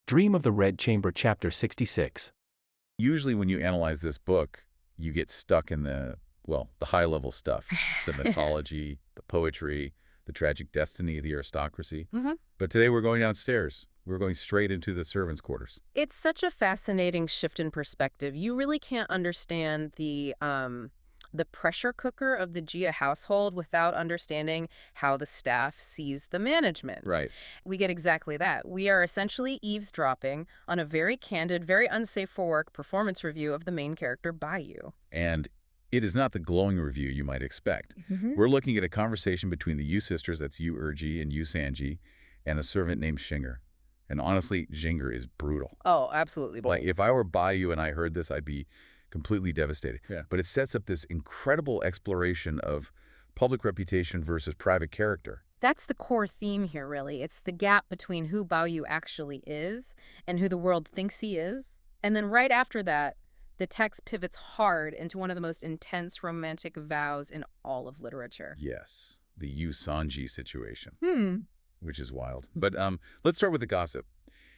Dream of the Red Chamber, Chapter 66. Usually when you analyze this book, you get stuck in the high-level stuff, the mythology, the poetry, the tragic destiny of the aristocracy. But today we're going downstairs. We're going straight into the servants' quarters. It's such a fascinating shift in perspective. You really can't understand the pressure cooker of the Gia household without understanding how the staff sees the management. Right. We get exactly that. We are essentially eavesdropping on a very candid, very unsafe for work performance review of the main character, Bayou. And it is not the glowing review you might expect. We're looking at a conversation between the Yu sisters, that's Yu Urji and Yu Sanji, and a servant named Shinger. And honestly, Shinger is brutal. Oh, absolutely bold. Like, if I were Bayou and I heard this, I'd be completely devastated. Yeah. But it sets up this incredible exploration of public reputation versus private character. That's the core theme here, really. It's the gap between who Bayou actually is and who the world thinks he is. And then right after that, the text pivots hard into one of the most intense romantic vows in all of literature. Yes, the Yu Sanji situation, Hmm. which is wild. But let's start with the gossip.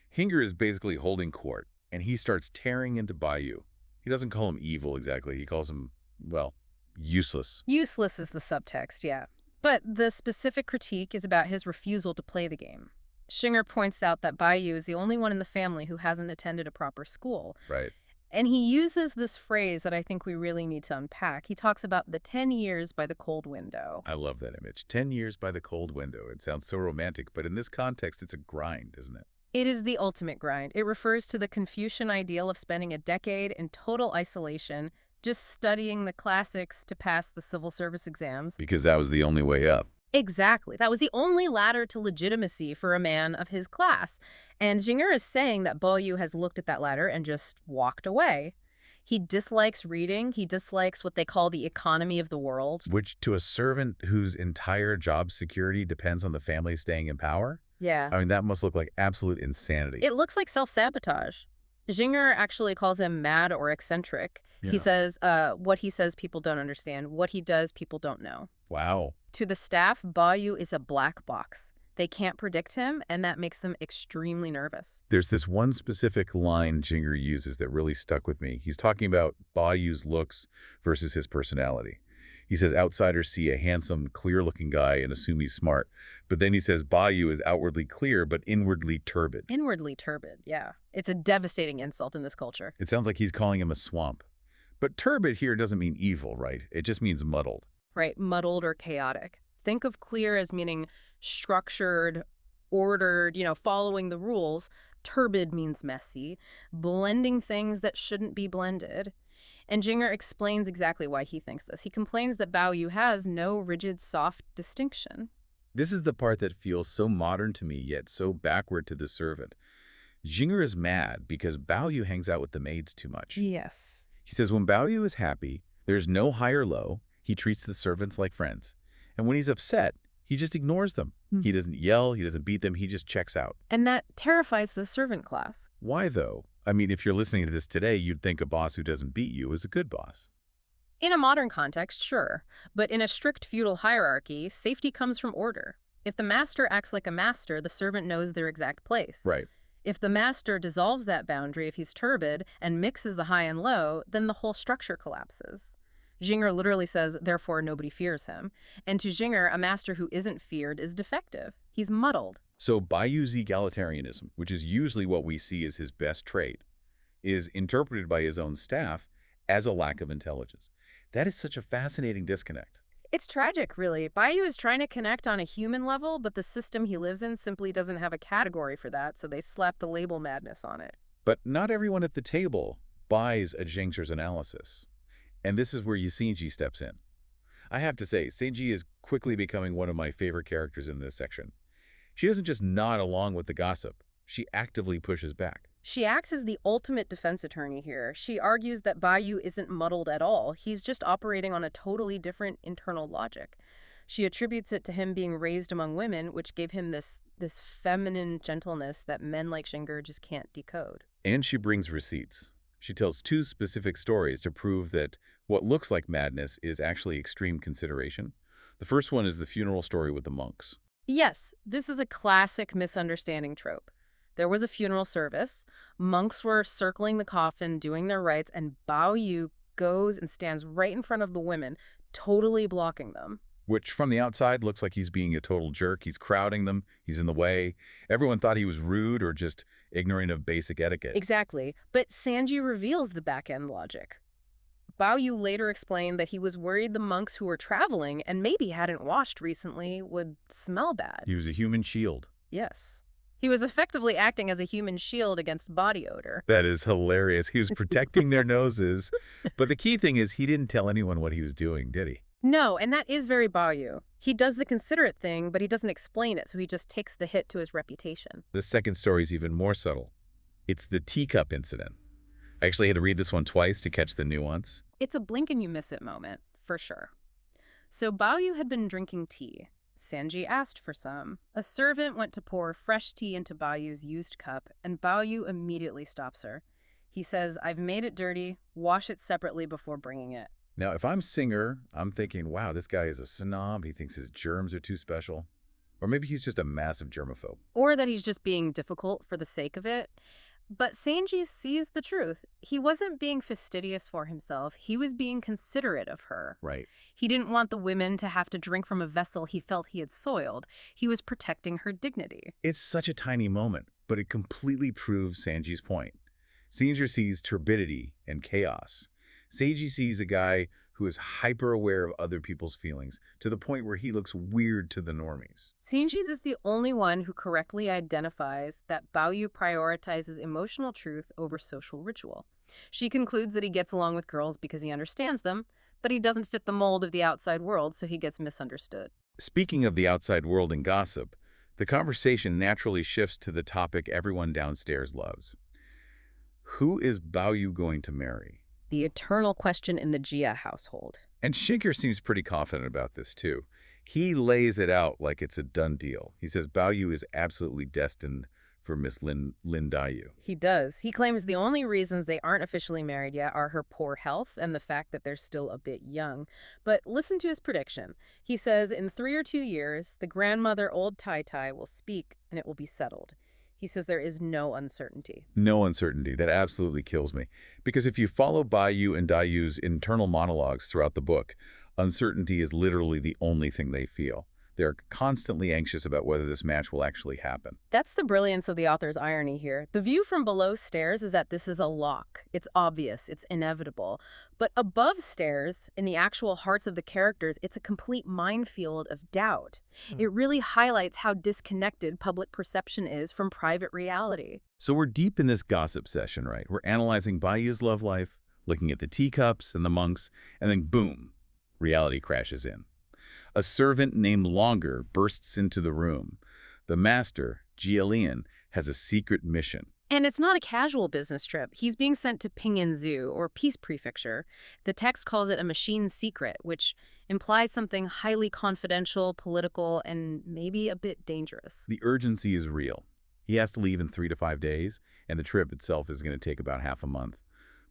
Hinger is basically holding court, and he starts tearing into Bayou. He doesn't call him evil exactly. He calls him, well, useless. Useless is the subtext, yeah. But the specific critique is about his refusal to play the game. Shinger points out that Bayou is the only one in the family who hasn't attended a proper school. Right. And he uses this phrase that I think we really need to unpack. He talks about the 10 years by the cold window. I love that image. 10 years by the cold window. It sounds so romantic, but in this context, it's a grind, isn't it? It is the ultimate grind. It refers to the Confucian ideal of spending a decade in total isolation, just studying the classics to pass the civil service exams. Because that was the only way up. Exactly. That was the only ladder to legitimacy for a man of his class. And Jinger is saying that Bayou has looked at that ladder and just walked away. He dislikes reading. He dislikes what they call the economy of the world. Which, to a servant whose entire job security depends on the family staying in power? Yeah. I mean, that must look like absolute insanity. It looks like self-sabotage. Jinger actually calls him mad or eccentric. Yeah. He says, what he says people don't understand. What he does, people don't know. Wow. To the staff, Bayou is a black box. They can't predict him, and that makes them extremely nervous. There's this one specific line Jinger uses that really stuck with me. He's talking about Bayou's looks versus his personality. He says outsiders see a handsome, clear-looking guy and assume he's smart. But then he says Bayou is outwardly clear but inwardly turbid. Inwardly turbid, yeah. It's a devastating insult in this culture. It sounds like he's calling him a swamp. But turbid here doesn't mean evil, right? It just means muddled. Right, muddled or chaotic. Think of clear as meaning structured, ordered, following the rules. Turbid means messy, blending things that shouldn't be blended. And Jinger explains exactly why he thinks this. He complains that Bayou has no rigid, soft distinction. This is the part that feels so modern to me, yet so backward to the servant. Jinger is mad because Bayou hangs out with the maids too much. Yes. He says when Bayou is happy, there's no high or low. He treats the servants like friends. And when he's upset, he just ignores them. He doesn't yell, he doesn't beat them, he just checks out. And that terrifies the servant class. Why, though? I mean, if you're listening to this today, you'd think a boss who doesn't beat you is a good boss. In a modern context, sure. But in a strict feudal hierarchy, safety comes from order. If the master acts like a master, the servant knows their exact place. Right. If the master dissolves that boundary, if he's turbid, and mixes the high and low, then the whole structure collapses. Jinger literally says, therefore nobody fears him. And to Jinger, a master who isn't feared is defective. He's muddled. So Bayou's egalitarianism, which is usually what we see as his best trait, is interpreted by his own staff as a lack of intelligence. That is such a fascinating disconnect. It's tragic, really. Bayou is trying to connect on a human level, but the system he lives in simply doesn't have a category for that, so they slap the label madness on it. But not everyone at the table buys a Jinger's analysis. And this is where Yusinji steps in. I have to say, Seiji is quickly becoming one of my favorite characters in this section. She doesn't just nod along with the gossip. She actively pushes back. She acts as the ultimate defense attorney here. She argues that Bayou isn't muddled at all. He's just operating on a totally different internal logic. She attributes it to him being raised among women, which gave him this feminine gentleness that men like Jinger just can't decode. And she brings receipts. She tells two specific stories to prove that what looks like madness is actually extreme consideration. The first one is the funeral story with the monks. Yes, this is a classic misunderstanding trope. There was a funeral service. Monks were circling the coffin, doing their rites, and Bao Yu goes and stands right in front of the women, totally blocking them. Which from the outside looks like he's being a total jerk. He's crowding them. He's in the way. Everyone thought he was rude or just ignorant of basic etiquette. Exactly. But Sanji reveals the back-end logic. Bao Yu later explained that he was worried the monks who were traveling and maybe hadn't washed recently would smell bad. He was a human shield. Yes. He was effectively acting as a human shield against body odor. That is hilarious. He was protecting their noses. But the key thing is he didn't tell anyone what he was doing, did he? No, and that is very Bao Yu. He does the considerate thing, but he doesn't explain it, so he just takes the hit to his reputation. The second story is even more subtle. It's the teacup incident. I actually had to read this one twice to catch the nuance. It's a blink and you miss it moment, for sure. So Bao Yu had been drinking tea. Sanji asked for some. A servant went to pour fresh tea into Bao Yu's used cup, and Bao Yu immediately stops her. He says, "I've made it dirty. Wash it separately before bringing it." Now, if I'm Singer, I'm thinking, wow, this guy is a snob. He thinks his germs are too special. Or maybe he's just a massive germaphobe. Or that he's just being difficult for the sake of it. But Sanji sees the truth. He wasn't being fastidious for himself. He was being considerate of her. Right. He didn't want the women to have to drink from a vessel he felt he had soiled. He was protecting her dignity. It's such a tiny moment, but it completely proves Sanji's point. Singer sees turbidity and chaos. Sanji sees a guy who is hyper-aware of other people's feelings to the point where he looks weird to the normies. Sanji's is the only one who correctly identifies that Bao Yu prioritizes emotional truth over social ritual. She concludes that he gets along with girls because he understands them, but he doesn't fit the mold of the outside world, so he gets misunderstood. Speaking of the outside world and gossip, the conversation naturally shifts to the topic everyone downstairs loves. Who is Bao Yu going to marry? The eternal question in the Jia household. And Shinker seems pretty confident about this, too. He lays it out like it's a done deal. He says Bao Yu is absolutely destined for Miss Lin Daiyu. He does. He claims the only reasons they aren't officially married yet are her poor health and the fact that they're still a bit young. But listen to his prediction. He says in 3 or 2 years, the grandmother, old Tai Tai, will speak and it will be settled. He says there is no uncertainty. No uncertainty. That absolutely kills me. Because if you follow Bai Yu and Dai Yu's internal monologues throughout the book, uncertainty is literally the only thing they feel. They're constantly anxious about whether this match will actually happen. That's the brilliance of the author's irony here. The view from below stairs is that this is a lock. It's obvious. It's inevitable. But above stairs, in the actual hearts of the characters, it's a complete minefield of doubt. It really highlights how disconnected public perception is from private reality. So we're deep in this gossip session, right? We're analyzing Bai Yu's love life, looking at the teacups and the monks, and then boom, reality crashes in. A servant named Longer bursts into the room. The master, Jialian, has a secret mission. And it's not a casual business trip. He's being sent to Pinyin Zoo, or Peace Prefecture. The text calls it a machine secret, which implies something highly confidential, political, and maybe a bit dangerous. The urgency is real. He has to leave in 3 to 5 days, and the trip itself is going to take about half a month.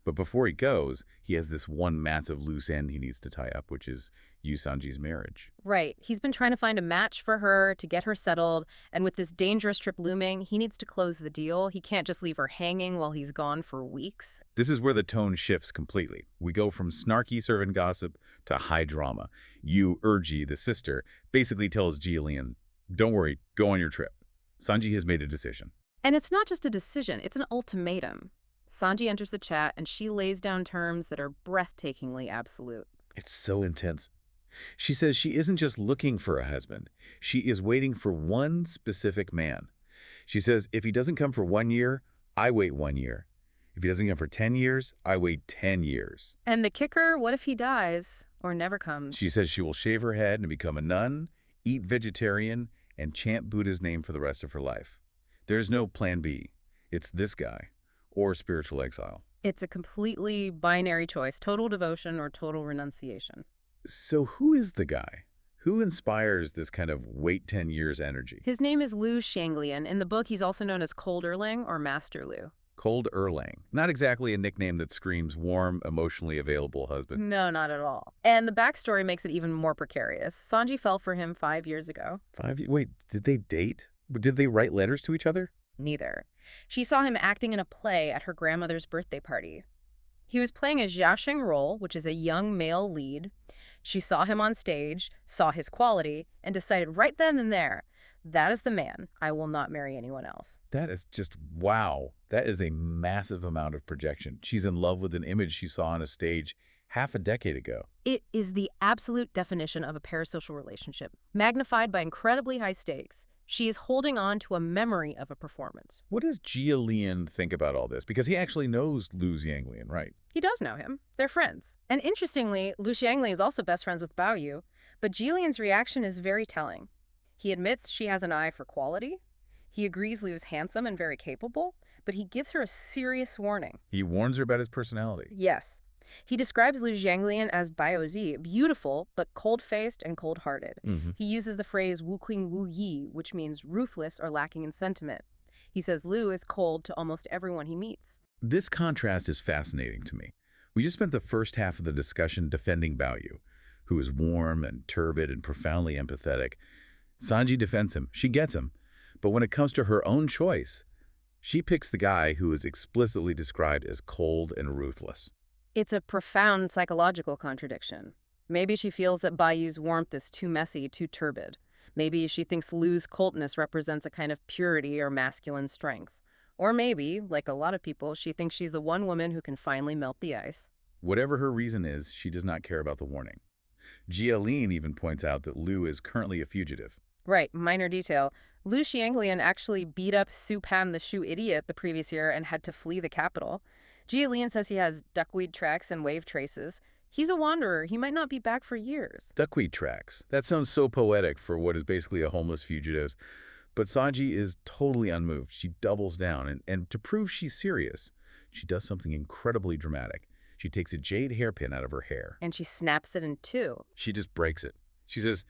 But before he goes, he has this one massive loose end he needs to tie up, which is Yu Sanji's marriage. Right. He's been trying to find a match for her to get her settled, and with this dangerous trip looming, he needs to close the deal. He can't just leave her hanging while he's gone for weeks. This is where the tone shifts completely. We go from snarky servant gossip to high drama. Yu Urji, the sister, basically tells Jialian, "Don't worry, go on your trip. Sanji has made a decision." And it's not just a decision, it's an ultimatum. Sanji enters the chat, and she lays down terms that are breathtakingly absolute. It's so intense. She says she isn't just looking for a husband. She is waiting for one specific man. She says, if he doesn't come for 1 year, I wait 1 year. If he doesn't come for 10 years, I wait 10 years. And the kicker, what if he dies or never comes? She says she will shave her head and become a nun, eat vegetarian, and chant Buddha's name for the rest of her life. There's no plan B. It's this guy. Or spiritual exile. It's a completely binary choice, total devotion or total renunciation. So who is the guy? Who inspires this kind of wait 10 years energy? His name is Lu Shanglian. In the book, he's also known as Cold Erlang or Master Lu. Cold Erlang. Not exactly a nickname that screams warm, emotionally available husband. No, not at all. And the backstory makes it even more precarious. Sanji fell for him 5 years ago. Wait, did they date? Did they write letters to each other? Neither. She saw him acting in a play at her grandmother's birthday party. He was playing a Jiaxing role, which is a young male lead. She saw him on stage, saw his quality, and decided right then and there, that is the man. I will not marry anyone else. That is just, wow. That is a massive amount of projection. She's in love with an image she saw on a stage half a decade ago. It is the absolute definition of a parasocial relationship, magnified by incredibly high stakes. She is holding on to a memory of a performance. What does Jia Lian think about all this? Because he actually knows Lu Xianglian, right? He does know him. They're friends. And interestingly, Lu Xiangli is also best friends with Bao Yu, but Jilian's reaction is very telling. He admits she has an eye for quality. He agrees Lu is handsome and very capable, but he gives her a serious warning. He warns her about his personality. Yes. He describes Lu Xianglian as Baozi, beautiful, but cold-faced and cold-hearted. He uses the phrase wu qing wu yi, which means ruthless or lacking in sentiment. He says Lu is cold to almost everyone he meets. This contrast is fascinating to me. We just spent the first half of the discussion defending Bao Yu, who is warm and turbid and profoundly empathetic. Sanji defends him. She gets him. But when it comes to her own choice, she picks the guy who is explicitly described as cold and ruthless. It's a profound psychological contradiction. Maybe she feels that Bayu's warmth is too messy, too turbid. Maybe she thinks Lu's coldness represents a kind of purity or masculine strength. Or maybe, like a lot of people, she thinks she's the one woman who can finally melt the ice. Whatever her reason is, she does not care about the warning. Jia Lian even points out that Lu is currently a fugitive. Right, minor detail. Lu Xianglian actually beat up Su Pan the shoe idiot the previous year and had to flee the capital. Jia Lian says he has duckweed tracks and wave traces. He's a wanderer. He might not be back for years. Duckweed tracks. That sounds so poetic for what is basically a homeless fugitive. But Sanji is totally unmoved. She doubles down, and to prove she's serious, she does something incredibly dramatic. She takes a jade hairpin out of her hair. And she snaps it in two. She just breaks it. She says,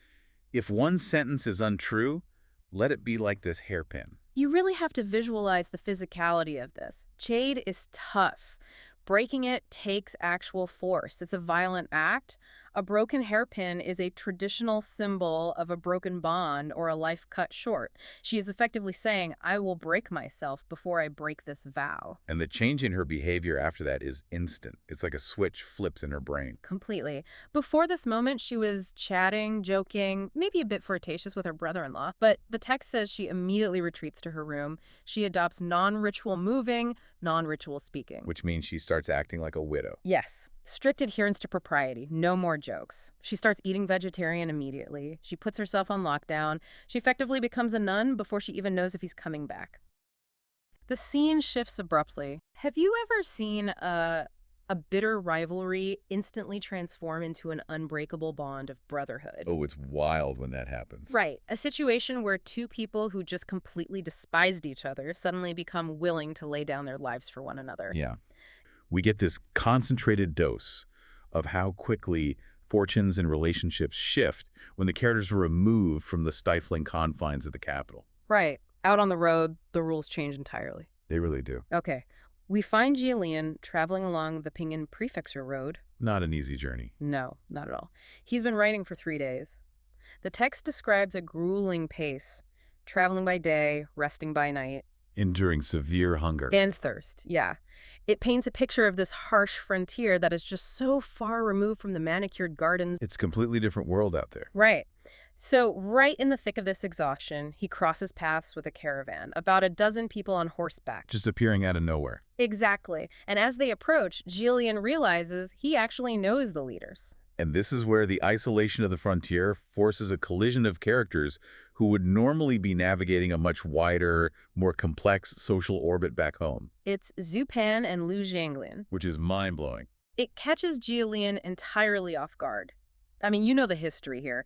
if one sentence is untrue, let it be like this hairpin. You really have to visualize the physicality of this. Jade is tough. Breaking it takes actual force. It's a violent act. A broken hairpin is a traditional symbol of a broken bond or a life cut short. She is effectively saying, I will break myself before I break this vow. And the change in her behavior after that is instant. It's like a switch flips in her brain. Completely. Before this moment, she was chatting, joking, maybe a bit flirtatious with her brother-in-law, but the text says she immediately retreats to her room. She adopts non-ritual moving, non-ritual speaking. Which means she starts acting like a widow. Yes. Strict adherence to propriety. No more jokes. She starts eating vegetarian immediately. She puts herself on lockdown. She effectively becomes a nun before she even knows if he's coming back. The scene shifts abruptly. Have you ever seen a bitter rivalry instantly transform into an unbreakable bond of brotherhood? Oh, it's wild when that happens. Right. A situation where two people who just completely despised each other suddenly become willing to lay down their lives for one another. Yeah. We get this concentrated dose of how quickly fortunes and relationships shift when the characters are removed from the stifling confines of the capital. Right. Out on the road, the rules change entirely. They really do. Okay. We find Jia Lian traveling along the Pinyin Prefecture Road. Not an easy journey. No, not at all. He's been writing for 3 days. The text describes a grueling pace, traveling by day, resting by night. Enduring severe hunger. And thirst, yeah. It paints a picture of this harsh frontier that is just so far removed from the manicured gardens. It's a completely different world out there. Right. So right in the thick of this exhaustion, he crosses paths with a caravan, about a dozen people on horseback. Just appearing out of nowhere. Exactly. And as they approach, Jillian realizes he actually knows the leaders. And this is where the isolation of the frontier forces a collision of characters who would normally be navigating a much wider, more complex social orbit back home. It's Zhu Pan and Lu Xianglian. Which is mind-blowing. It catches Jillian entirely off guard. I mean, you know the history here.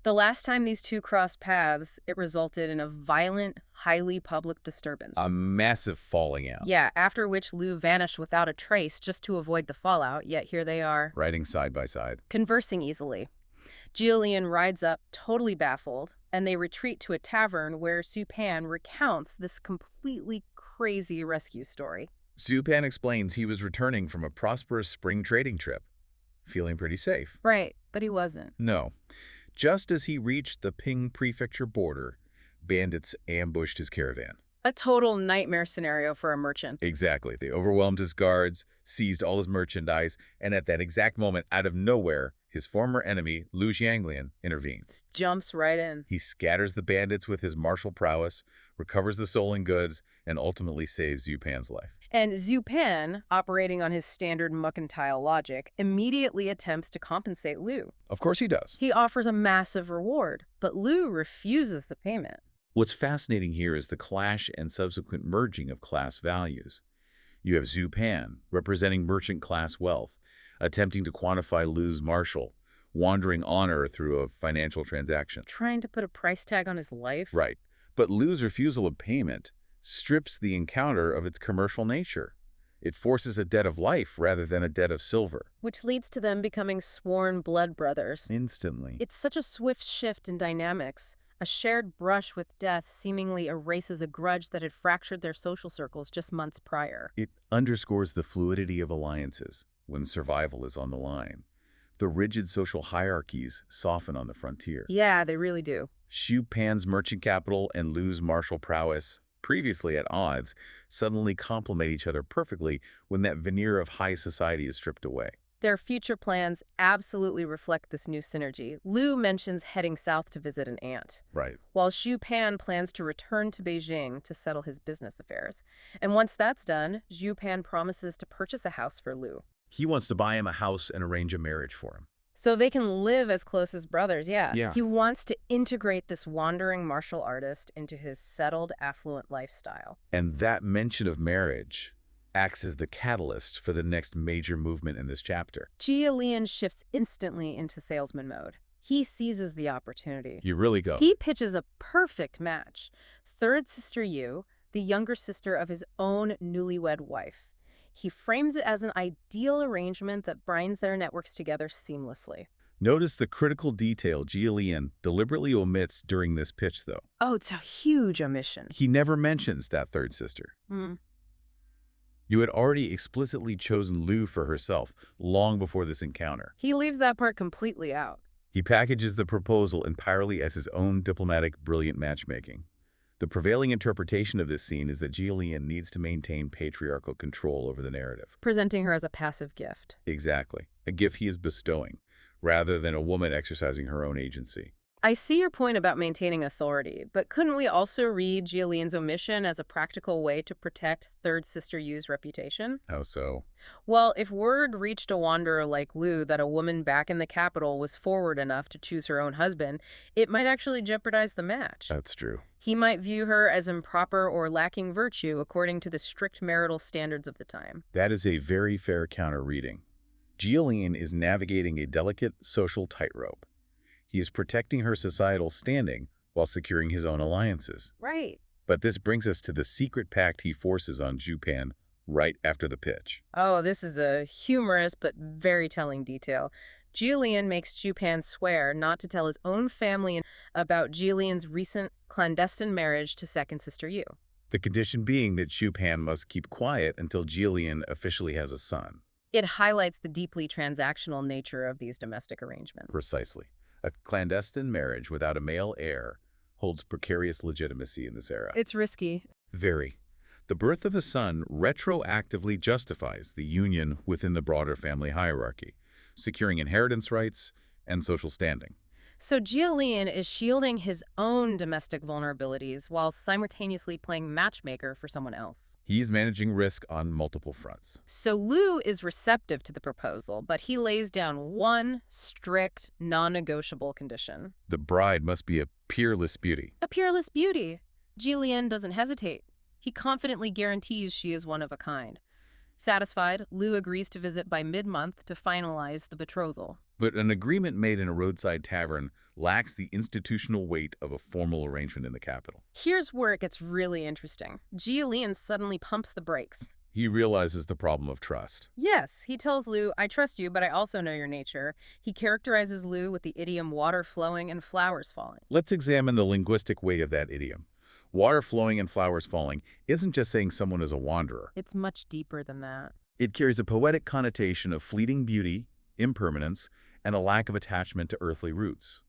The last time these two crossed paths, it resulted in a violent, highly public disturbance. A massive falling out. Yeah, after which Lu vanished without a trace just to avoid the fallout, yet here they are. Riding side by side. Conversing easily. Jillian rides up, totally baffled, and they retreat to a tavern where Su Pan recounts this completely crazy rescue story. Su Pan explains he was returning from a prosperous spring trading trip, feeling pretty safe. Right, but he wasn't. No. Just as he reached the Ping Prefecture border, bandits ambushed his caravan. A total nightmare scenario for a merchant. Exactly. They overwhelmed his guards, seized all his merchandise, and at that exact moment, out of nowhere, his former enemy, Lu Jianglian, intervenes. Jumps right in. He scatters the bandits with his martial prowess, recovers the stolen goods, and ultimately saves Zhu Pan's life. And Zhu Pan, operating on his standard mercantile logic, immediately attempts to compensate Lu. Of course he does. He offers a massive reward, but Lu refuses the payment. What's fascinating here is the clash and subsequent merging of class values. You have Zhu Pan, representing merchant class wealth, attempting to quantify Lu's martial, wandering honor through a financial transaction. Trying to put a price tag on his life? Right. But Lu's refusal of payment strips the encounter of its commercial nature. It forces a debt of life rather than a debt of silver. Which leads to them becoming sworn blood brothers. Instantly. It's such a swift shift in dynamics. A shared brush with death seemingly erases a grudge that had fractured their social circles just months prior. It underscores the fluidity of alliances when survival is on the line. The rigid social hierarchies soften on the frontier. Yeah, they really do. Zhu Pan's merchant capital and Lu's martial prowess, previously at odds, suddenly complement each other perfectly when that veneer of high society is stripped away. Their future plans absolutely reflect this new synergy. Lu mentions heading south to visit an aunt, Right. while Zhu Pan plans to return to Beijing to settle his business affairs. And once that's done, Zhu Pan promises to purchase a house for Lu. He wants to buy him a house and arrange a marriage for him. So they can live as close as brothers, yeah. Yeah. He wants to integrate this wandering martial artist into his settled, affluent lifestyle. And that mention of marriage acts as the catalyst for the next major movement in this chapter. Jia Lian shifts instantly into salesman mode. He seizes the opportunity. You really go. He pitches a perfect match. Third sister Yu, the younger sister of his own newlywed wife. He frames it as an ideal arrangement that binds their networks together seamlessly. Notice the critical detail Jia Lian deliberately omits during this pitch, though. Oh, it's a huge omission. He never mentions that third sister. You had already explicitly chosen Lu for herself long before this encounter. He leaves that part completely out. He packages the proposal entirely as his own diplomatic, brilliant matchmaking. The prevailing interpretation of this scene is that Jia Lian needs to maintain patriarchal control over the narrative. Presenting her as a passive gift. Exactly. A gift he is bestowing, rather than a woman exercising her own agency. I see your point about maintaining authority, but couldn't we also read Jia Lian's omission as a practical way to protect third sister Yu's reputation? How so? Well, if word reached a wanderer like Lu that a woman back in the capital was forward enough to choose her own husband, it might actually jeopardize the match. That's true. He might view her as improper or lacking virtue according to the strict marital standards of the time. That is a very fair counter-reading. Jia Lian is navigating a delicate social tightrope. He is protecting her societal standing while securing his own alliances. Right. But this brings us to the secret pact he forces on Zhu Pan right after the pitch. Oh, this is a humorous but very telling detail. Jia Lian makes Zhu Pan swear not to tell his own family about Jia Lian's recent clandestine marriage to second sister Yu. The condition being that Zhu Pan must keep quiet until Jia Lian officially has a son. It highlights the deeply transactional nature of these domestic arrangements. Precisely. A clandestine marriage without a male heir holds precarious legitimacy in this era. It's risky. Very. The birth of a son retroactively justifies the union within the broader family hierarchy, securing inheritance rights and social standing. So Jia Lian is shielding his own domestic vulnerabilities while simultaneously playing matchmaker for someone else. He's managing risk on multiple fronts. So Lu is receptive to the proposal, but he lays down one strict, non-negotiable condition. The bride must be a peerless beauty. A peerless beauty. Jia Lian doesn't hesitate. He confidently guarantees she is one of a kind. Satisfied, Lu agrees to visit by mid-month to finalize the betrothal. But an agreement made in a roadside tavern lacks the institutional weight of a formal arrangement in the capital. Here's where it gets really interesting. Jia Lian suddenly pumps the brakes. He realizes the problem of trust. Yes, he tells Lu, I trust you, but I also know your nature. He characterizes Lu with the idiom water flowing and flowers falling. Let's examine the linguistic weight of that idiom. Water flowing and flowers falling isn't just saying someone is a wanderer. It's much deeper than that. It carries a poetic connotation of fleeting beauty, impermanence, and a lack of attachment to earthly roots.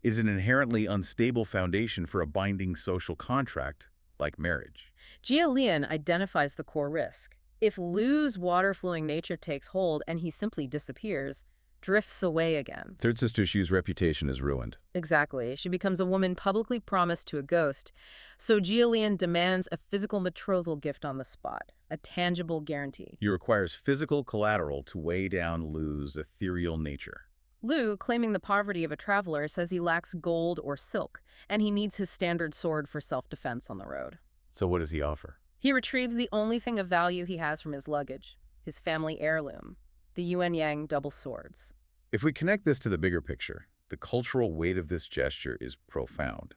It is an inherently unstable foundation for a binding social contract like marriage. Jia Lian identifies the core risk. If Lu's water-flowing nature takes hold and he simply disappears, drifts away again. Third Sister Shu's reputation is ruined. Exactly. She becomes a woman publicly promised to a ghost. So Jia Lian demands a physical betrothal gift on the spot, a tangible guarantee. He requires physical collateral to weigh down Lu's ethereal nature. Lu, claiming the poverty of a traveler, says he lacks gold or silk, and he needs his standard sword for self-defense on the road. So what does he offer? He retrieves the only thing of value he has from his luggage, his family heirloom, the Yuan-Yang double swords. If we connect this to the bigger picture, the cultural weight of this gesture is profound.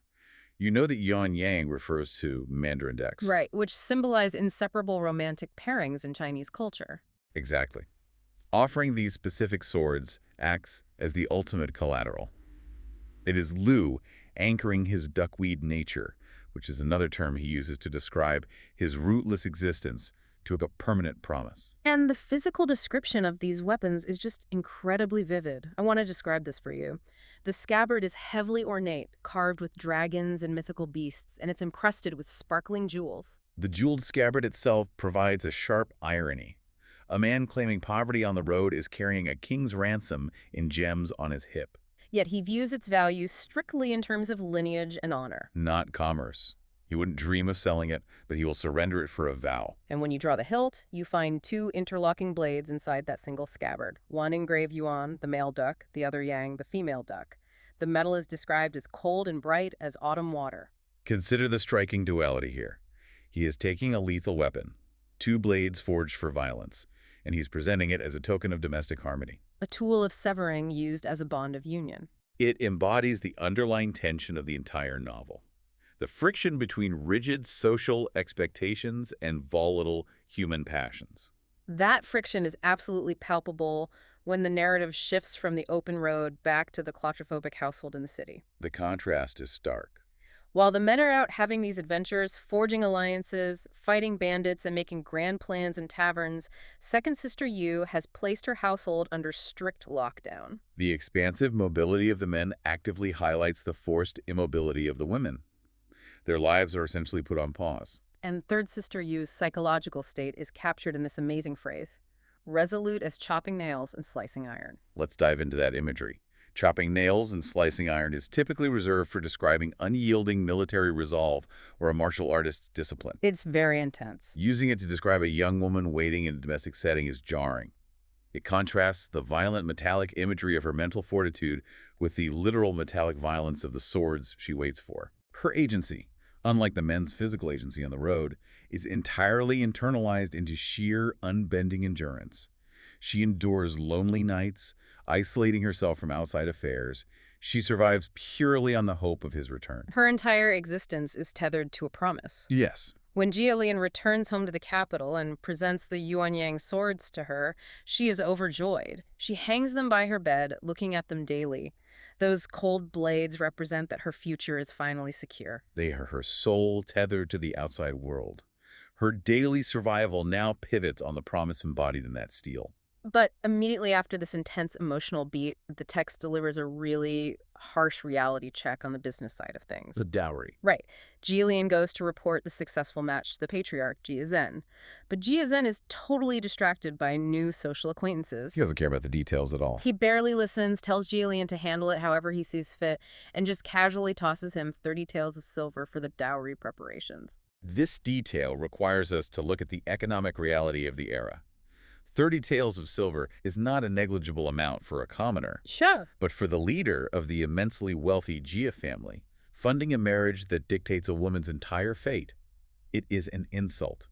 You know that Yuan-Yang refers to Mandarin decks. Right, which symbolize inseparable romantic pairings in Chinese culture. Exactly. Offering these specific swords acts as the ultimate collateral. It is Lu anchoring his duckweed nature, which is another term he uses to describe his rootless existence, to a permanent promise. And the physical description of these weapons is just incredibly vivid. I want to describe this for you. The scabbard is heavily ornate, carved with dragons and mythical beasts, and it's encrusted with sparkling jewels. The jeweled scabbard itself provides a sharp irony. A man claiming poverty on the road is carrying a king's ransom in gems on his hip. Yet he views its value strictly in terms of lineage and honor. Not commerce. He wouldn't dream of selling it, but he will surrender it for a vow. And when you draw the hilt, you find two interlocking blades inside that single scabbard. One engraved Yuan, the male duck, the other Yang, the female duck. The metal is described as cold and bright as autumn water. Consider the striking duality here. He is taking a lethal weapon, two blades forged for violence, and he's presenting it as a token of domestic harmony. A tool of severing used as a bond of union. It embodies the underlying tension of the entire novel. The friction between rigid social expectations and volatile human passions. That friction is absolutely palpable when the narrative shifts from the open road back to the claustrophobic household in the city. The contrast is stark. While the men are out having these adventures, forging alliances, fighting bandits, and making grand plans in taverns, Second Sister Yu has placed her household under strict lockdown. The expansive mobility of the men actively highlights the forced immobility of the women. Their lives are essentially put on pause. And Third Sister Yu's psychological state is captured in this amazing phrase, resolute as chopping nails and slicing iron. Let's dive into that imagery. Chopping nails and slicing iron is typically reserved for describing unyielding military resolve or a martial artist's discipline. It's very intense. Using it to describe a young woman waiting in a domestic setting is jarring. It contrasts the violent metallic imagery of her mental fortitude with the literal metallic violence of the swords she waits for. Her agency, unlike the men's physical agency on the road, is entirely internalized into sheer, unbending endurance. She endures lonely nights, isolating herself from outside affairs. She survives purely on the hope of his return. Her entire existence is tethered to a promise. Yes. When Jia Lian returns home to the capital and presents the Yuan-Yang swords to her, she is overjoyed. She hangs them by her bed, looking at them daily. Those cold blades represent that her future is finally secure. They are her soul tethered to the outside world. Her daily survival now pivots on the promise embodied in that steel. But immediately after this intense emotional beat, the text delivers a really harsh reality check on the business side of things. The dowry. Right. Jia Lian goes to report the successful match to the patriarch, Jia Zhen. But Jia Zhen is totally distracted by new social acquaintances. He doesn't care about the details at all. He barely listens, tells Jia Lian to handle it however he sees fit, and just casually tosses him 30 taels of silver for the dowry preparations. This detail requires us to look at the economic reality of the era. 30 taels of silver is not a negligible amount for a commoner. Sure. But for the leader of the immensely wealthy Jia family, funding a marriage that dictates a woman's entire fate, it is an insult.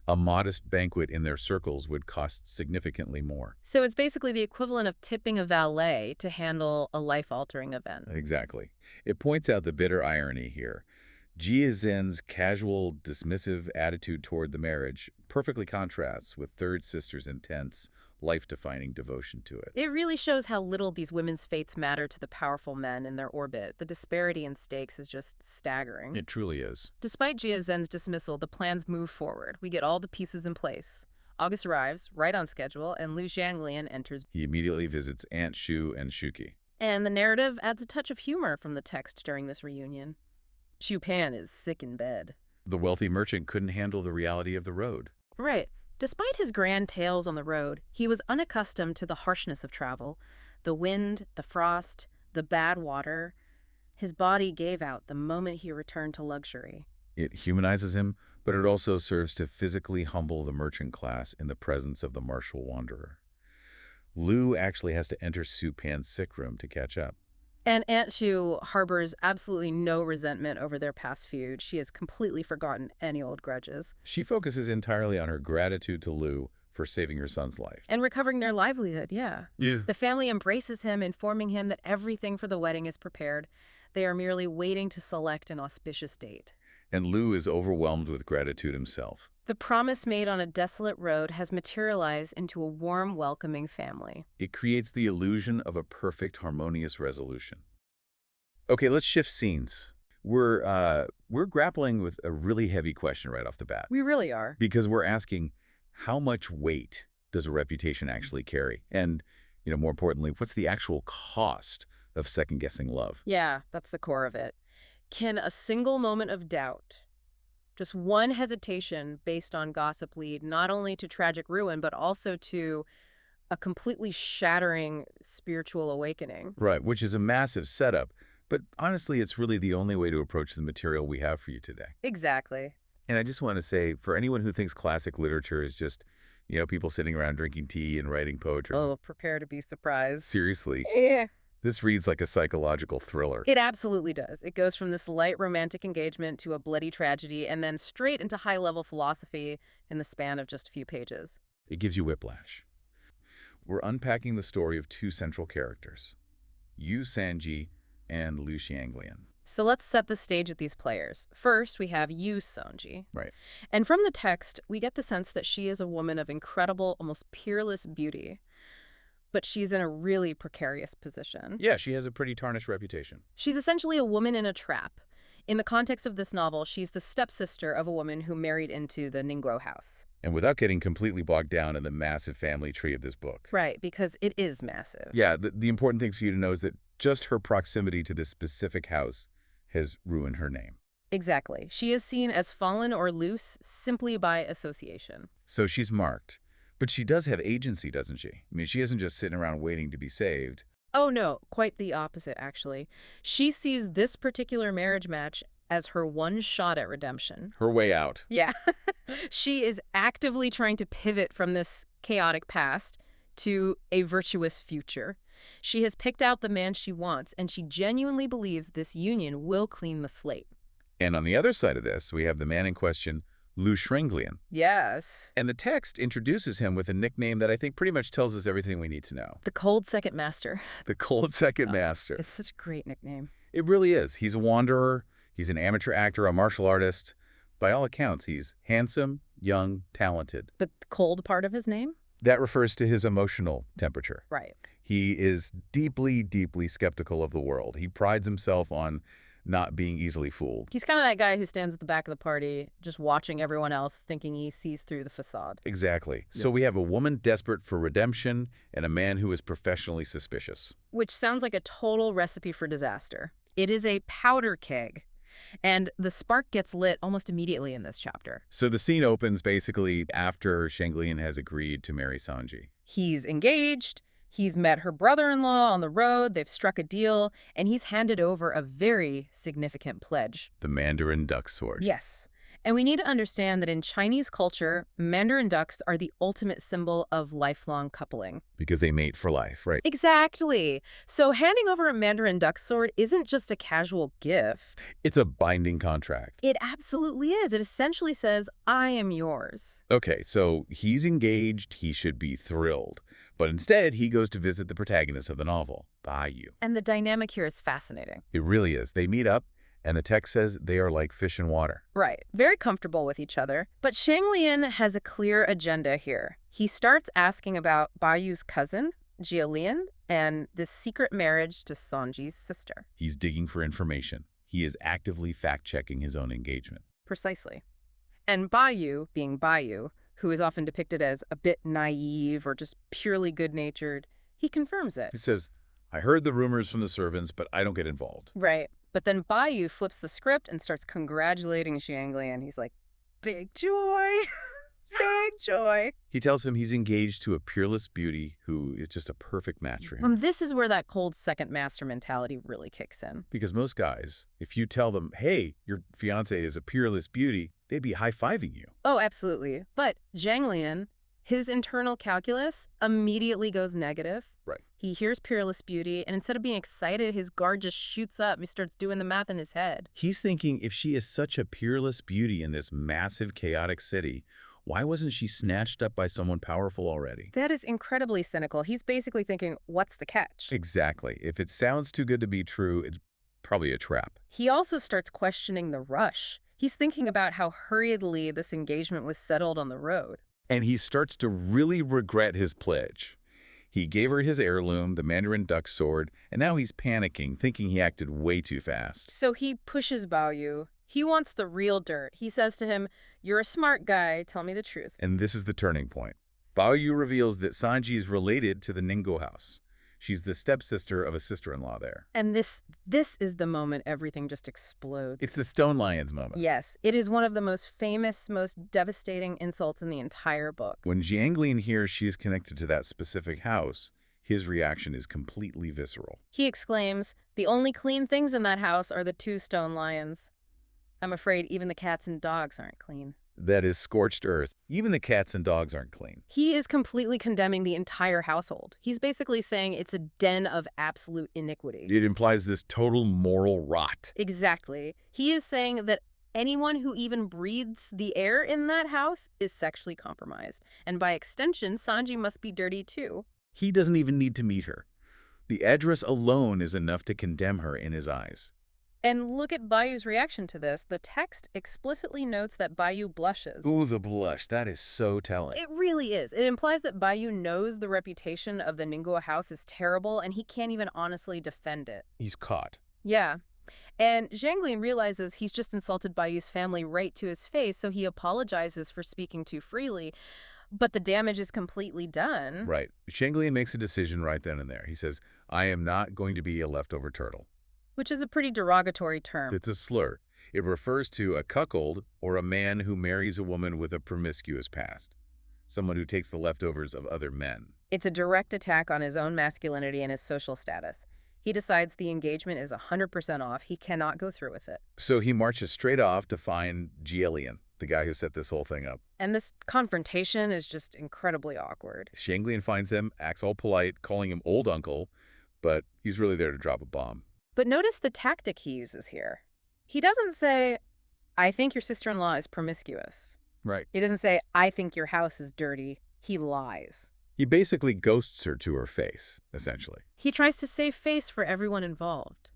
A modest banquet in their circles would cost significantly more. So it's basically the equivalent of tipping a valet to handle a life-altering event. Exactly. It points out the bitter irony here. Jia Zhen's casual, dismissive attitude toward the marriage perfectly contrasts with Third Sister's intense, life-defining devotion to it. It really shows how little these women's fates matter to the powerful men in their orbit. The disparity in stakes is just staggering. It truly is. Despite Jia Zhen's dismissal, the plans move forward. We get all the pieces in place. August arrives, right on schedule, and Lu Zhanglian enters. He immediately visits Aunt Shu and Shuki. And the narrative adds a touch of humor from the text during this reunion. Shu Pan is sick in bed. The wealthy merchant couldn't handle the reality of the road. Right. Despite his grand tales on the road, he was unaccustomed to the harshness of travel. The wind, the frost, the bad water. His body gave out the moment he returned to luxury. It humanizes him, but it also serves to physically humble the merchant class in the presence of the martial wanderer. Lu actually has to enter Su Pan's sick room to catch up. And Aunt Shu harbors absolutely no resentment over their past feud. She has completely forgotten any old grudges. She focuses entirely on her gratitude to Lu for saving her son's life. And recovering their livelihood, yeah. Yeah. The family embraces him, informing him that everything for the wedding is prepared. They are merely waiting to select an auspicious date. And Lu is overwhelmed with gratitude himself. The promise made on a desolate road has materialized into a warm, welcoming family. It creates the illusion of a perfect, harmonious resolution. Okay, let's shift scenes. We're grappling with a really heavy question right off the bat. We really are. Because we're asking, how much weight does a reputation actually carry? And, more importantly, what's the actual cost of second-guessing love? Yeah, that's the core of it. Can a single moment of doubt, just one hesitation based on gossip, lead not only to tragic ruin, but also to a completely shattering spiritual awakening? Right, which is a massive setup. But honestly, it's really the only way to approach the material we have for you today. Exactly. And I just want to say, for anyone who thinks classic literature is just, people sitting around drinking tea and writing poetry. Oh, prepare to be surprised. Seriously, Yeah. this reads like a psychological thriller. It absolutely does. It goes from this light romantic engagement to a bloody tragedy and then straight into high-level philosophy in the span of just a few pages. It gives you whiplash. We're unpacking the story of two central characters, Yu Sanji and Lu Xianglian. So let's set the stage with these players. First, we have Yu Sonji. Right. And from the text, we get the sense that she is a woman of incredible, almost peerless beauty. But she's in a really precarious position. Yeah, she has a pretty tarnished reputation. She's essentially a woman in a trap. In the context of this novel, she's the stepsister of a woman who married into the Ningguo house. And without getting completely bogged down in the massive family tree of this book. Right, because it is massive. Yeah, the important thing for you to know is that just her proximity to this specific house has ruined her name. Exactly. She is seen as fallen or loose simply by association. So she's marked. But she does have agency, doesn't she? I mean, she isn't just sitting around waiting to be saved. Oh, no, quite the opposite, actually. She sees this particular marriage match as her one shot at redemption. Her way out. Yeah. She is actively trying to pivot from this chaotic past to a virtuous future. She has picked out the man she wants, and she genuinely believes this union will clean the slate. And on the other side of this, we have the man in question, Lu Xianglian. Yes. And the text introduces him with a nickname that I think pretty much tells us everything we need to know. The Cold Second Master. The Cold Second Master. It's such a great nickname. It really is. He's a wanderer. He's an amateur actor, a martial artist. By all accounts, he's handsome, young, talented. But the cold part of his name? That refers to his emotional temperature. Right. He is deeply, deeply skeptical of the world. He prides himself on not being easily fooled. He's kind of that guy who stands at the back of the party, just watching everyone else, thinking he sees through the facade. Exactly. Yeah. So we have a woman desperate for redemption and a man who is professionally suspicious. Which sounds like a total recipe for disaster. It is a powder keg. And the spark gets lit almost immediately in this chapter. So the scene opens basically after Xianglian has agreed to marry Sanji. He's engaged. He's met her brother-in-law on the road, they've struck a deal, and he's handed over a very significant pledge. The Mandarin duck sword. Yes. And we need to understand that in Chinese culture, Mandarin ducks are the ultimate symbol of lifelong coupling. Because they mate for life, right? Exactly. So handing over a Mandarin duck sword isn't just a casual gift. It's a binding contract. It absolutely is. It essentially says, I am yours. Okay, so he's engaged, he should be thrilled. But instead, he goes to visit the protagonist of the novel, Bai. And the dynamic here is fascinating. It really is. They meet up, and the text says they are like fish in water. Right. Very comfortable with each other. But Xianglian has a clear agenda here. He starts asking about Bayu's cousin, Jialian, and this secret marriage to Sanji's sister. He's digging for information. He is actively fact-checking his own engagement. Precisely. And Bayu, being Bayu, who is often depicted as a bit naive or just purely good-natured, he confirms it. He says, I heard the rumors from the servants, but I don't get involved. Right. But then Bayou flips the script and starts congratulating Jiang Lian. He's like, big joy, big joy. He tells him he's engaged to a peerless beauty who is just a perfect match for him. This is where that cold second master mentality really kicks in. Because most guys, if you tell them, hey, your fiancé is a peerless beauty, they'd be high-fiving you. Oh, absolutely. But Jiang Lian, his internal calculus immediately goes negative. Right. He hears peerless beauty, and instead of being excited, his guard just shoots up. He starts doing the math in his head. He's thinking, if she is such a peerless beauty in this massive, chaotic city, why wasn't she snatched up by someone powerful already? That is incredibly cynical. He's basically thinking, what's the catch? Exactly. If it sounds too good to be true, it's probably a trap. He also starts questioning the rush. He's thinking about how hurriedly this engagement was settled on the road. And he starts to really regret his pledge. He gave her his heirloom, the Mandarin duck sword, and now he's panicking, thinking he acted way too fast. So he pushes Baoyu. He wants the real dirt. He says to him, you're a smart guy, tell me the truth. And this is the turning point. Baoyu reveals that Sanji is related to the Ningguo house. She's the stepsister of a sister-in-law there. And this is the moment everything just explodes. It's the Stone Lions moment. Yes, it is one of the most famous, most devastating insults in the entire book. When Jiang Lian hears she is connected to that specific house, his reaction is completely visceral. He exclaims, the only clean things in that house are the 2 stone lions. I'm afraid even the cats and dogs aren't clean. That is scorched earth. Even the cats and dogs aren't clean. He is completely condemning the entire household. He's basically saying it's a den of absolute iniquity. It implies this total moral rot. Exactly. He is saying that anyone who even breathes the air in that house is sexually compromised. And by extension, Sanji must be dirty too. He doesn't even need to meet her. The address alone is enough to condemn her in his eyes. And look at Bayu's reaction to this. The text explicitly notes that Bayu blushes. Ooh, the blush. That is so telling. It really is. It implies that Bayu knows the reputation of the Ningguo house is terrible, and he can't even honestly defend it. He's caught. Yeah. And Jiang Lian realizes he's just insulted Bayu's family right to his face, so he apologizes for speaking too freely. But the damage is completely done. Right. Jiang Lian makes a decision right then and there. He says, I am not going to be a leftover turtle. Which is a pretty derogatory term. It's a slur. It refers to a cuckold or a man who marries a woman with a promiscuous past. Someone who takes the leftovers of other men. It's a direct attack on his own masculinity and his social status. He decides the engagement is 100% off. He cannot go through with it. So he marches straight off to find Jielian, the guy who set this whole thing up. And this confrontation is just incredibly awkward. Jiang Lian finds him, acts all polite, calling him old uncle, but he's really there to drop a bomb. But notice the tactic he uses here. He doesn't say, I think your sister-in-law is promiscuous. Right. He doesn't say, I think your house is dirty. He lies. He basically ghosts her to her face, essentially. He tries to save face for everyone involved.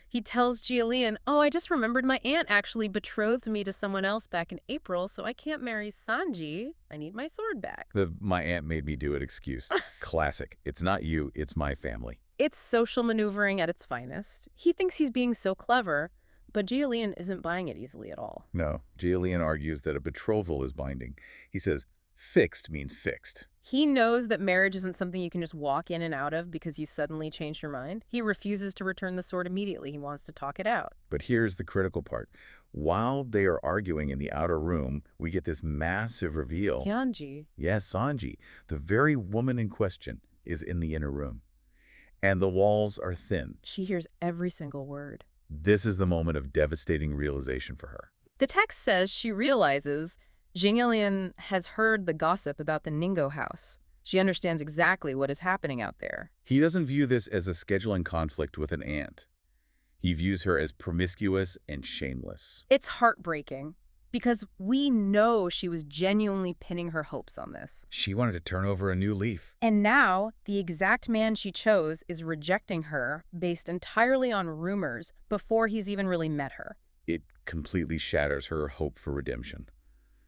He tells Jielian, oh, I just remembered my aunt actually betrothed me to someone else back in April, so I can't marry Sanji. I need my sword back. The my aunt made me do it excuse. Classic. It's not you, it's my family. It's social maneuvering at its finest. He thinks he's being so clever, but Jielian isn't buying it easily at all. No, Jielian argues that a betrothal is binding. He says, fixed means fixed. He knows that marriage isn't something you can just walk in and out of because you suddenly changed your mind. He refuses to return the sword immediately. He wants to talk it out. But here's the critical part. While they are arguing in the outer room, we get this massive reveal. Tianji. Yes, Sanji, the very woman in question, is in the inner room. And the walls are thin. She hears every single word. This is the moment of devastating realization for her. The text says she realizes Jielian has heard the gossip about the Ningguo house. She understands exactly what is happening out there. He doesn't view this as a scheduling conflict with an aunt. He views her as promiscuous and shameless. It's heartbreaking because we know she was genuinely pinning her hopes on this. She wanted to turn over a new leaf. And now, the exact man she chose is rejecting her based entirely on rumors before he's even really met her. It completely shatters her hope for redemption.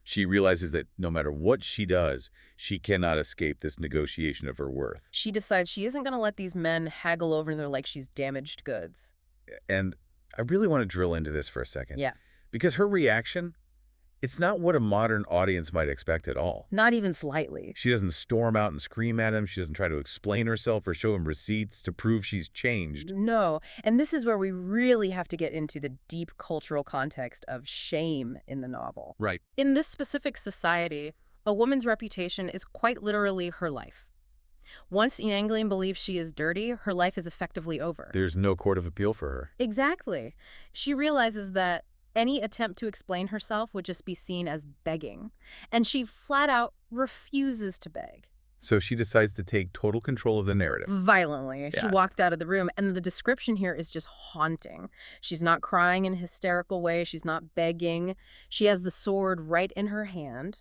She realizes that no matter what she does, she cannot escape this negotiation of her worth. She decides she isn't going to let these men haggle over her like she's damaged goods. And I really want to drill into this for a second. Yeah. Because her reaction, It's not what a modern audience might expect at all. Not even slightly. She doesn't storm out and scream at him. She doesn't try to explain herself or show him receipts to prove she's changed. No, and this is where we really have to get into the deep cultural context of shame in the novel. Right. In this specific society, a woman's reputation is quite literally her life. Once Yang believes she is dirty, her life is effectively over. There's no court of appeal for her. Exactly. She realizes that any attempt to explain herself would just be seen as begging, and she flat out refuses to beg. So she decides to take total control of the narrative. Violently. She Yeah. walked out of the room, and the description here is just haunting. She's not crying in a hysterical way. She's not begging. She has the sword right in her hand.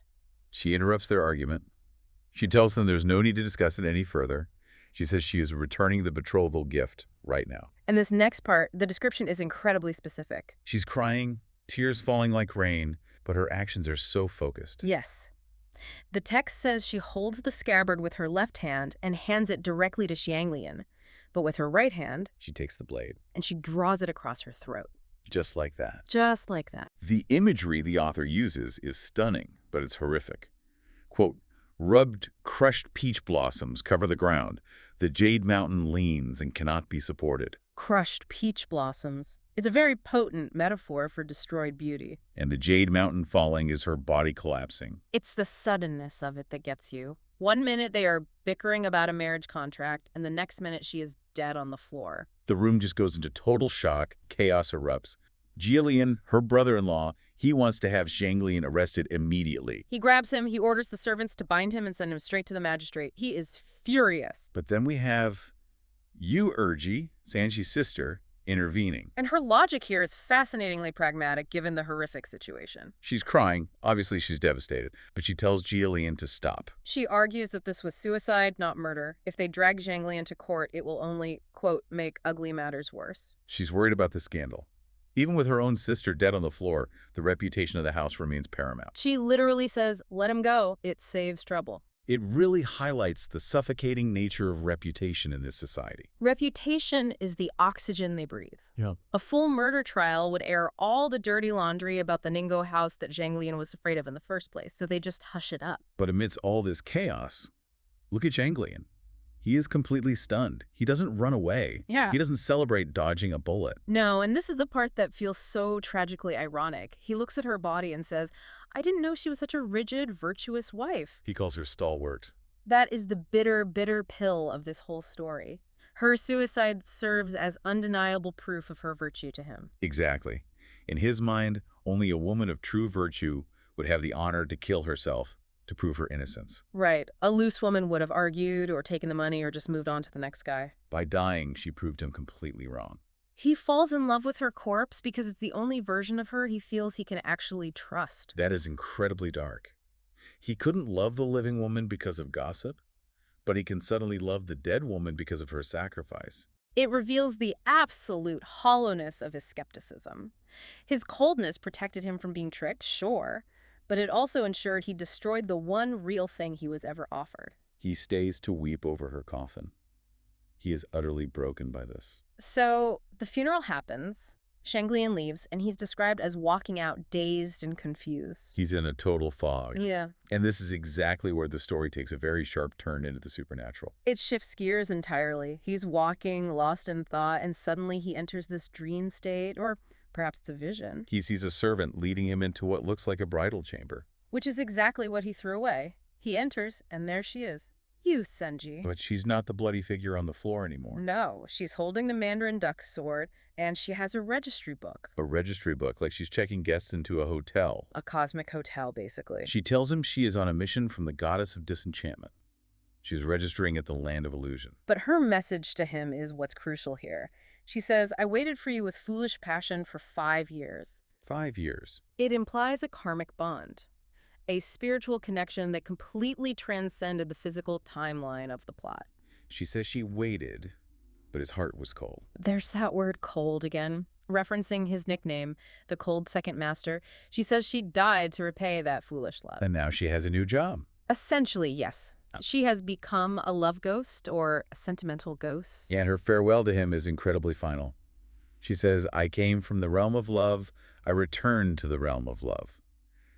She interrupts their argument. She tells them there's no need to discuss it any further. She says she is returning the betrothal gift right now. And this next part, the description is incredibly specific. She's crying, tears falling like rain, but her actions are so focused. Yes. The text says she holds the scabbard with her left hand and hands it directly to Xianglian, but with her right hand, She takes the blade, and she draws it across her throat. just like that. Just like that. The imagery the author uses is stunning, but it's horrific. Quote, rubbed, crushed peach blossoms cover the ground. The jade mountain leans and cannot be supported. Crushed peach blossoms. It's a very potent metaphor for destroyed beauty. And the jade mountain falling is her body collapsing. It's the suddenness of it that gets you. 1 minute they are bickering about a marriage contract, and the next minute she is dead on the floor. The room just goes into total shock. Chaos erupts. Jillian, her brother-in-law, he wants to have Xianglian arrested immediately. He grabs him, he orders the servants to bind him and send him straight to the magistrate. He is furious. But then we have Yu Urji, Sanji's sister, intervening. And her logic here is fascinatingly pragmatic given the horrific situation. She's crying. Obviously, she's devastated. But she tells Jillian to stop. She argues that this was suicide, not murder. If they drag Zhang to court, it will only, quote, make ugly matters worse. She's worried about the scandal. Even with her own sister dead on the floor, the reputation of the house remains paramount. She literally says, let him go. It saves trouble. It really highlights the suffocating nature of reputation in this society. Reputation is the oxygen they breathe. Yeah. A full murder trial would air all the dirty laundry about the Ningbo house that Zhang Lian was afraid of in the first place, so they just hush it up. But amidst all this chaos, look at Zhang Lian. He is completely stunned. He doesn't run away. Yeah. He doesn't celebrate dodging a bullet. No, and this is the part that feels so tragically ironic. He looks at her body and says, I didn't know she was such a rigid, virtuous wife. He calls her stalwart. That is the bitter, bitter pill of this whole story. Her suicide serves as undeniable proof of her virtue to him. Exactly. In his mind, only a woman of true virtue would have the honor to kill herself to prove her innocence. Right. A loose woman would have argued or taken the money or just moved on to the next guy. By dying, she proved him completely wrong. He falls in love with her corpse because it's the only version of her he feels he can actually trust. That is incredibly dark. He couldn't love the living woman because of gossip, but he can suddenly love the dead woman because of her sacrifice. It reveals the absolute hollowness of his skepticism. His coldness protected him from being tricked, sure, but it also ensured he destroyed the one real thing he was ever offered. He stays to weep over her coffin. He is utterly broken by this. So the funeral happens, Shanglian leaves, and he's described as walking out dazed and confused. He's in a total fog. Yeah. And this is exactly where the story takes a very sharp turn into the supernatural. It shifts gears entirely. He's walking, lost in thought, and suddenly he enters this dream state, or perhaps it's a vision. He sees a servant leading him into what looks like a bridal chamber. Which is exactly what he threw away. He enters, and there she is. You, Senji. But she's not the bloody figure on the floor anymore. No, she's holding the Mandarin Duck's sword, and she has a registry book. A registry book, like she's checking guests into a hotel. A cosmic hotel, basically. She tells him she is on a mission from the goddess of disenchantment. She's registering at the land of illusion. But her message to him is what's crucial here. She says, I waited for you with foolish passion for 5 years. 5 years. It implies a karmic bond, a spiritual connection that completely transcended the physical timeline of the plot. She says she waited, but his heart was cold. There's that word cold again, referencing his nickname, the Cold Second Master. She says she died to repay that foolish love. And now she has a new job. Essentially, yes. She has become a love ghost or a sentimental ghost. And her farewell to him is incredibly final. She says, I came from the realm of love. I return to the realm of love.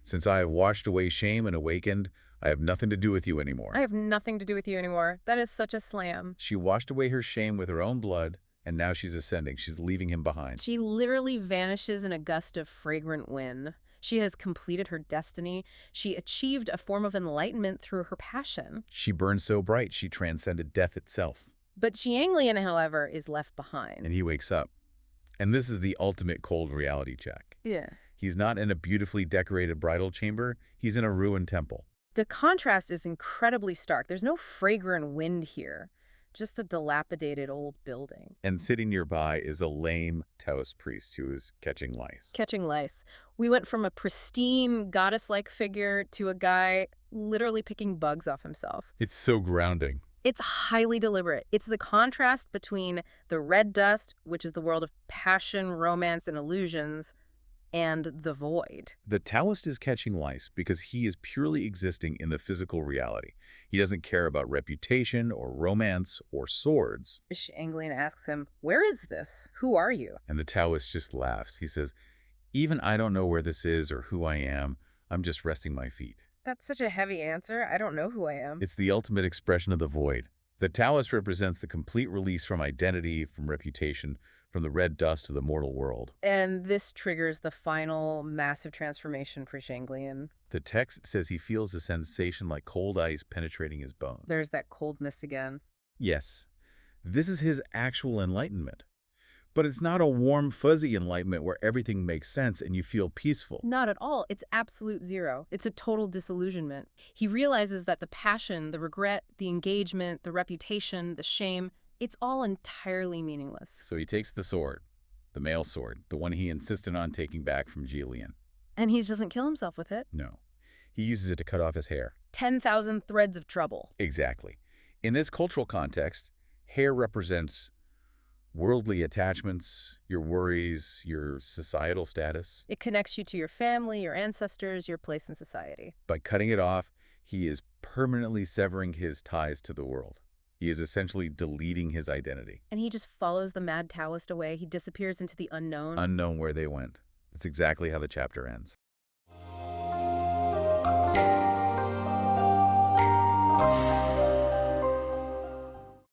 Since I have washed away shame and awakened, I have nothing to do with you anymore. I have nothing to do with you anymore. That is such a slam. She washed away her shame with her own blood, and now she's ascending. She's leaving him behind. She literally vanishes in a gust of fragrant wind. She has completed her destiny. She achieved a form of enlightenment through her passion. She burned so bright she transcended death itself. But Xianglian, however, is left behind. And he wakes up. And this is the ultimate cold reality check. Yeah. He's not in a beautifully decorated bridal chamber. He's in a ruined temple. The contrast is incredibly stark. There's no fragrant wind here, just a dilapidated old building. And sitting nearby is a lame Taoist priest who is catching lice. Catching lice. We went from a pristine, goddess-like figure to a guy literally picking bugs off himself. It's so grounding. It's highly deliberate. It's the contrast between the red dust, which is the world of passion, romance, and illusions, and the void. The Taoist is catching lice because he is purely existing in the physical reality. He doesn't care about reputation or romance or swords. Anglian asks him, "Where is this? Who are you?" And the Taoist just laughs. He says, "Even I don't know where this is or who I am. I'm just resting my feet." That's such a heavy answer. I don't know who I am. It's the ultimate expression of the void. The Taoist represents the complete release from identity, from reputation, from the red dust of the mortal world. And this triggers the final massive transformation for Zhenglian. The text says he feels a sensation like cold ice penetrating his bones. There's that coldness again. Yes, this is his actual enlightenment. But it's not a warm, fuzzy enlightenment where everything makes sense and you feel peaceful. Not at all. It's absolute zero. It's a total disillusionment. He realizes that the passion, the regret, the engagement, the reputation, the shame, it's all entirely meaningless. So he takes the sword, the male sword, the one he insisted on taking back from Jillian. And he doesn't kill himself with it. No. He uses it to cut off his hair. 10,000 threads of trouble. Exactly. In this cultural context, hair represents worldly attachments, your worries, your societal status. It connects you to your family, your ancestors, your place in society. By cutting it off, he is permanently severing his ties to the world. He is essentially deleting his identity. And he just follows the mad Taoist away. He disappears into the unknown. Unknown where they went. That's exactly how the chapter ends.